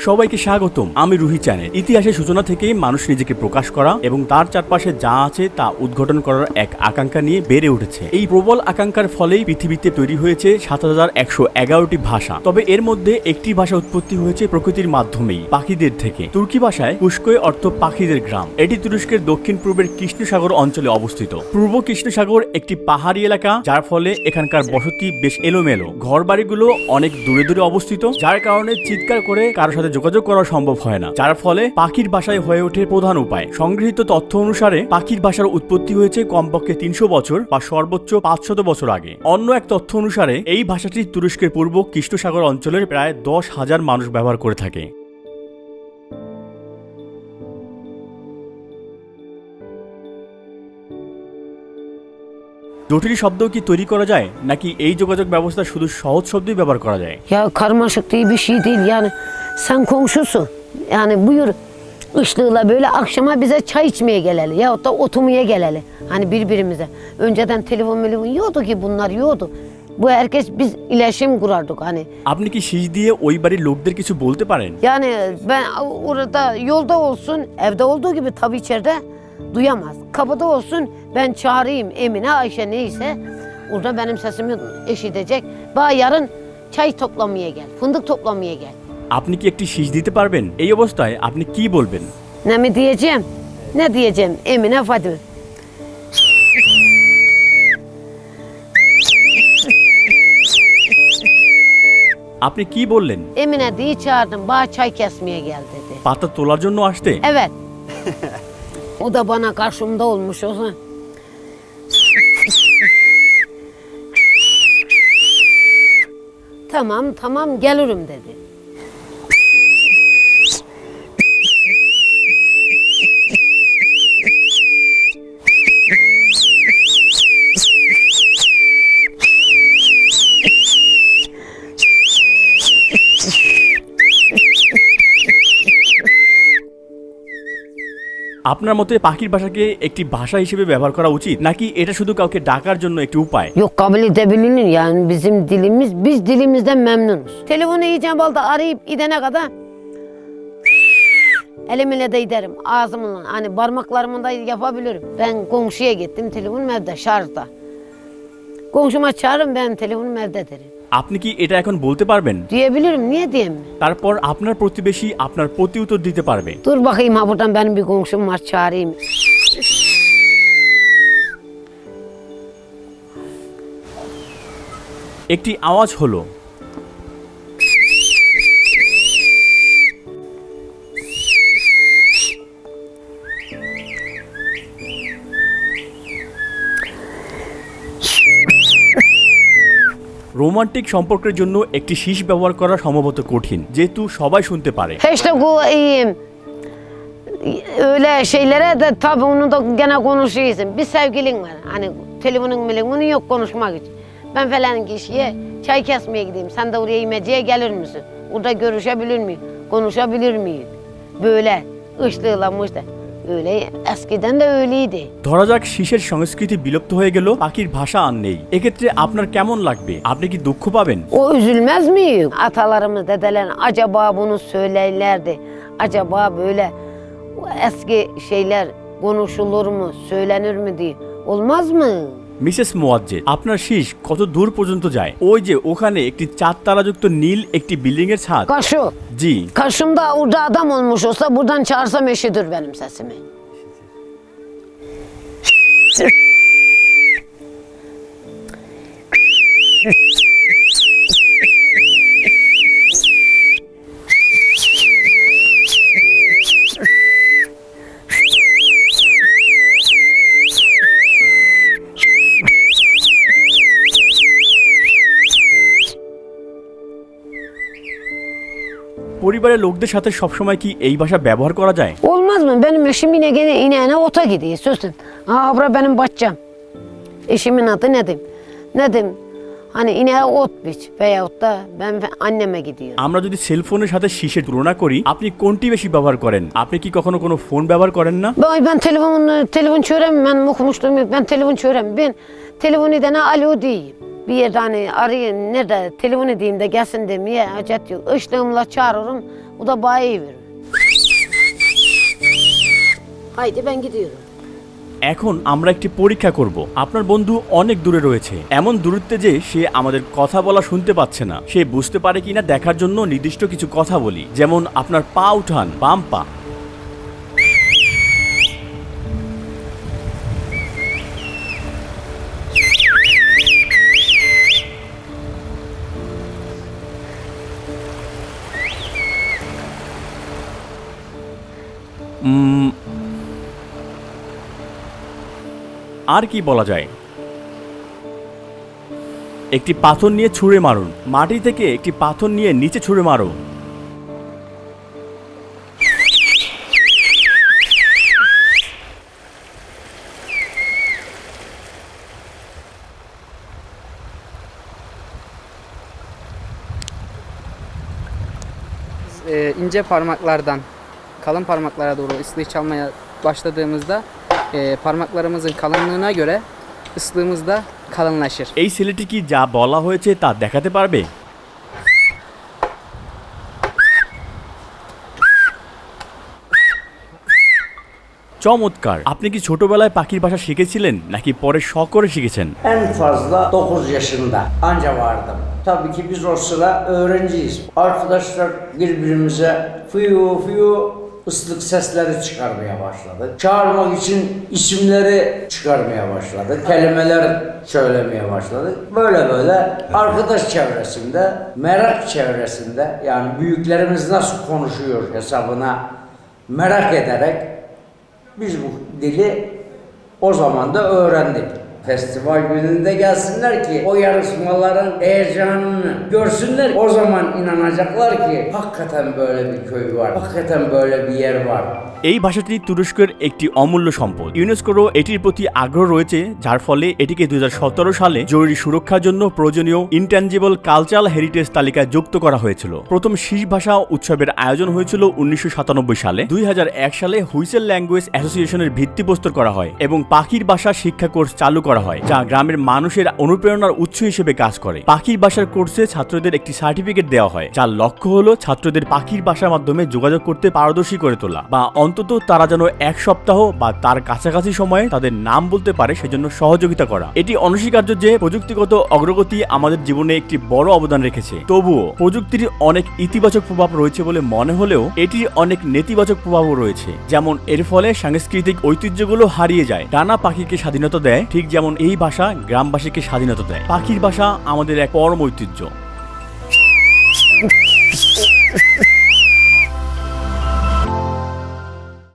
সবাইকে স্বাগতম। আমি রুহি চ্যানেল। ইতিহাসের সূচনা থেকেই মানুষ নিজেকে প্রকাশ করা এবং তার চারপাশে যা আছে তা উদ্ঘাটন করার এক আকাঙ্ক্ষা নিয়ে বেড়ে উঠেছে। এই প্রবল আকাঙ্ক্ষার ফলেই পৃথিবীতে তৈরি হয়েছে ৭,১১১টি ভাষা। তবে এর মধ্যে একটি ভাষা উৎপত্তি হয়েছে প্রকৃতির মাধ্যমেই, পাখিদের থেকে। তুর্কি ভাষায় কুশকোয় অর্থ পাখিদের গ্রাম। এটি তুরস্কের দক্ষিণ পূর্বের কৃষ্ণ সাগর অঞ্চলে অবস্থিত। পূর্ব কৃষ্ণ সাগর একটি পাহাড়ি এলাকা, যার ফলে এখানকার বসতি বেশ এলোমেলো। ঘর বাড়িগুলো অনেক দূরে দূরে অবস্থিত, যার কারণে চিৎকার করে কারোর সাথে যোগাযোগ করা সম্ভব হয় না, যার ফলে পাখির ভাষায় হয়ে ওঠে প্রধান উপায়। সংগৃহীত তথ্য অনুসারে পাখির ভাষার উৎপত্তি হয়েছে কমপক্ষে ৩০০ বছর বা সর্বোচ্চ ৫০০ বছর আগে। অন্য এক তথ্য অনুসারে এই ভাষাটি তুরস্কের পূর্ব কৃষ্ণ সাগর অঞ্চলের প্রায় ১০,০০০ মানুষ ব্যবহার করে থাকে। জটিল শব্দ কি তৈরি kara যায়, নাকি এই যোগাযোগ ব্যবস্থা শুধু সহজ শব্দই ব্যবহার করা যায়? Ya karmaşık diye bir şey değil yani. Sen komşusun. Yani buyur ışığıyla böyle akşama bize çay içmeye geleli yahut da oturmaya geleli. Hani birbirimize. Önceden telefon yoktu ki, bunlar yoktu. Bu herkes biz iletişim kurardık hani. আপনি কি শীষ দিয়ে ওই বাড়ির লোকদের কিছু বলতে পারেন? Yani ben orada yolda olsun, evde olduğu gibi tabii içeride duyamaz. Kapıda olsun, ben çağırayım Emine, Ayşe neyse, orada benim sesimi eşitecek. Bana yarın çay toplamaya gel, fındık toplamaya gel. আপনি কি একটি শীষ দিতে পারবেন? এই অবস্থায় আপনি কি বলবেন? Ne mi diyeceğim? Ne diyeceğim? Emine Fatih. আপনি কি বললেন? Emine diye çağırdım, bana çay kesmeye gel dedi. পাতা তোলার জন্য আসতে? Evet. O da bana karşımda olmuş o zaman. Tamam tamam gelirim dedi. আপনার মতে পাখির ভাষাকে একটি ভাষা হিসেবে ব্যবহার করা উচিত, নাকি এটা শুধু কাউকে ডাকার জন্য একটি উপায়? Yok, kabul edebilir yani bizim dilimiz, biz dilimizden memnunuz. Telefonu iyice balda arayıp gidene kadar elimle de giderim, ağzımla hani parmaklarımla da yapabilirim. Ben komşuya gittim, telefonum evde şarjda. Komşuma çağırırım, ben telefonum evde derim. আপনি কি এটা এখন বলতে পারবেন? Diyebilirim, niye diyeyim? তারপর আপনার প্রতিবেশী আপনার প্রতি উত্তর দিতে পারবে। Dur bakayım, ha buradan benim bir komşum var, çağırayım. একটি আওয়াজ হলো। রোমান্টিক সম্পর্কের জন্য একটি শীষ ব্যবহার করা সম্ভবত কঠিন, যেহেতু সবাই শুনতে পারে। İşte bu öyle şeylere de tabii onu da gene konuşuyorsun. Bir sevgilin var, hani telefonun yok konuşmak için. Ben falan kişiye çay kesmeye gideyim, sen de oraya yemeciye gelir misin? Orada görüşebilir miyim, konuşabilir miyim? Böyle ışlığıyla mışla. Öyle eskiden de öyleydi. ধরা যাক শীষের সংস্কৃতি বিলুপ্ত হয়ে গেল, পাখির ভাষা আর নেই। এক্ষেত্রে আপনার কেমন লাগবে? আপনি কি দুঃখ পাবেন? O üzülmez mi? Atalarımız, dedeler acaba bunu söylerlerdi. Acaba böyle eski şeyler konuşulur mu, söylenir mi diye. Olmaz mı? Mrs Moazzed, আপনার শীষ কত দূর পর্যন্ত যায়? ওই যে ওখানে একটি 4 তারাযুক্ত নীল একটি বিল্ডিং এর ছাদ। Kaşı. জি। Karşımda orada adam olmuş olsa buradan çağırsam eşidir benim sesimi. পরিবারের লোকদের সাথে সবসময় কি এই ভাষা ব্যবহার করা যায়? Olmaz mı? Benim eşim yine gene ineğine ota gidiyor sözüm. Bura benim bahçem. Eşimin adı Nedim. Nedim hani ineğe ot biç veyahut da ben anneme gidiyorum. আমরা যদি সেলফোনের সাথে শীষের তুলনা করি, আপনি কোনটি বেশি ব্যবহার করেন? আপনি কি কখনো কোনো ফোন ব্যবহার করেন না? Ben telefon çöğrem, ben okumuştum yok. Ben telefon çöğrem. Ben telefonu dene alo diyeyim. Bir yerde hani arayın nerede telefon edeyim de gelsin demeye acet yok. Işlığımla çağırırım o da bana iyi verir. Haydi ben gidiyorum. এখন আমরা একটি পরীক্ষা করব। আপনার বন্ধু অনেক দূরে রয়েছে, এমন দূরত্বে যে সে আমাদের কথা বলা শুনতে পাচ্ছে না। সে বুঝতে পারে কিনা দেখার জন্য নির্দিষ্ট কিছু কথা বলি, যেমন আপনার পা উঠান, বাম পা। আর কি বলা যায়? একটি পাথর নিয়ে ছুঁড়ে মারুন, মাটি থেকে একটি পাথর নিয়ে নিচে ছুঁড়ে মারো। İnce parmaklardan kalın parmaklara doğru ıslığı çalmaya başladığımızda parmaklarımızın kalınlığına göre ıslığımız da kalınlaşır. এই ছেলেটি কি যা বলা হয়েছে তা দেখাতে পারবে? চমৎকার! আপনি কি ছোটবেলায় পাখির ভাষা শিখেছিলেন নাকি পরে শখ করে শিখেছেন? En fazla 9 yaşında anca vardım. Tabii ki biz o sıra öğrenciyiz. Arkadaşlar birbirimize fıyu fıyu ıslık sesleri çıkarmaya başladık. Çağırmak için isimleri çıkarmaya başladık. Kelimeler söylemeye başladık. Böyle böyle arkadaş çevresinde, merak çevresinde yani büyüklerimiz nasıl konuşuyor hesabına merak ederek biz bu dili o zaman da öğrendik. Festival gününde gelsinler ki o yarışmaların heyecanını görsünler. O zaman inanacaklar ki hakikaten böyle bir köy var. Hakikaten böyle bir yer var. এই ভাষাটি তুরস্কের একটি অমূল্য সম্পদ। ইউনেস্কোরও এটির প্রতি আগ্রহ রয়েছে, যার ফলে এটিকে 2017 সালে জরুরি সুরক্ষার জন্য প্রয়োজনীয় ইনট্যাঞ্জিবল কালচারাল হেরিটেজ তালিকায় যুক্ত করা হয়েছিল। প্রথম শীষ ভাষা উৎসবের আয়োজন হয়েছিল 1997 সালে। 2001 সালে হুইসেল ল্যাঙ্গুয়েজ অ্যাসোসিয়েশনের ভিত্তিপ্রস্তর করা হয় এবং পাখির ভাষা শিক্ষা কোর্স চালু করা হয়, যা গ্রামের মানুষের অনুপ্রেরণার উৎস হিসেবে কাজ করে। পাখির ভাষার কোর্সে ছাত্রদের একটি সার্টিফিকেট দেওয়া হয়, যার লক্ষ্য হলো ছাত্রদের পাখির ভাষার মাধ্যমে যোগাযোগ করতে পারদর্শী করে তোলা, বা অন্তত তারা যেন এক সপ্তাহ বা তার কাছাকাছি সময়ে তাদের নাম বলতে পারে সেজন্য সহযোগিতা করা। এটি অনস্বীকার্য যে প্রযুক্তিগত অগ্রগতি আমাদের জীবনে একটি বড় অবদান রেখেছে, তবুও প্রযুক্তির অনেক ইতিবাচক প্রভাব রয়েছে বলে মনে হলেও এটির অনেক নেতিবাচক প্রভাবও রয়েছে। যেমন এর ফলে সাংস্কৃতিক ঐতিহ্যগুলো হারিয়ে যায়। ডানা পাখিকে স্বাধীনতা দেয়, ঠিক যেমন এই ভাষা গ্রামবাসীকে স্বাধীনতা দেয়। পাখির ভাষা আমাদের এক পরম ঐতিহ্য।